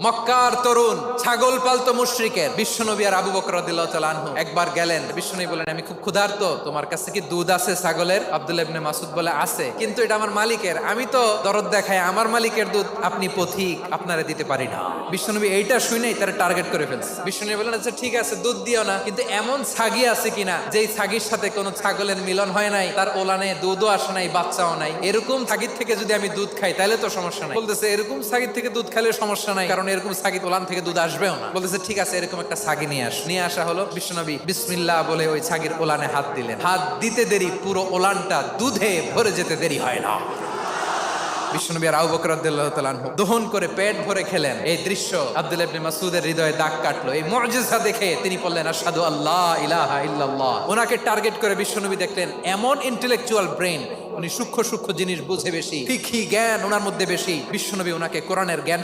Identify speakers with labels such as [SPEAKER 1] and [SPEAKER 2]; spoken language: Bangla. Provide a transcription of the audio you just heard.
[SPEAKER 1] মক্কার তরুণ ছাগল পালতো মুশরিকের বিশ্বনবী আর আবু বকর রাদিয়াল্লাহু তাআলা আনহু একবার গেলেন। বিশ্বনবী বলেন, আমি খুব ক্ষুধার্ত, তোমার কাছে কি দুধ আছে ছাগলের? আব্দুল্লাহ ইবনে মাসউদ বলে, আছে, কিন্তু এটা আমার মালিকের, আমি তো দরদ দেখাই আমার মালিকের দুধ আপনি পথিক, আপনারে দিতে পারি না। বিশ্বনবী এইটা শুনেই তারা টার্গেট করে ফেলছে। বিশ্বনবী বলেন, আচ্ছা ঠিক আছে, দুধ দিও না, কিন্তু এমন ছাগি আছে কিনা যেই ছাগির সাথে কোনো ছাগলের মিলন হয় নাই, তার ওলানে দুধও আসে নাই, বাচ্চাও নাই, এরকম ছাগির থেকে যদি আমি দুধ খাই তাহলে তো সমস্যা নাই। বলতেছে, এরকম ছাগির থেকে দুধ খেলে সমস্যা নাই, কারণ এরকম ছাগি ওলান থেকে দুধ আসবেও না। বলতেছে, ঠিক আছে, এরকম একটা ছাগি নিয়ে আসা হলো। বিশ্বনবী বিসমিল্লাহ বলে ওই ছাগির ওলানে হাত দিলেন। হাত দিতে দেরি, পুরো ওলানটা দুধে ভরে যেতে দেরি হয় না। বিশ্বনবী আর আবু বকর রাদিয়াল্লাহু তাআলা আনহু দহন করে পেট ভরে খেলেন। এই দৃশ্য আব্দুল্লাহ ইবনে মাসউদের হৃদয়ে দাগ কাটলো। এই মুজিজা দেখে তিনি বললেন, আশহাদু আল্লা ইলাহা ইল্লাল্লাহ। ওনাকে টার্গেট করে বিশ্বনবী দেখলেন এমন ইন্টেলেকচুয়াল ব্রেন, উনি সূক্ষ্ম সূক্ষ্ম জিনিস বুঝে বেশি, ফিকহি জ্ঞান ওনার মধ্যে বেশি। বিশ্বনবী ওনাকে কোরআনের জ্ঞান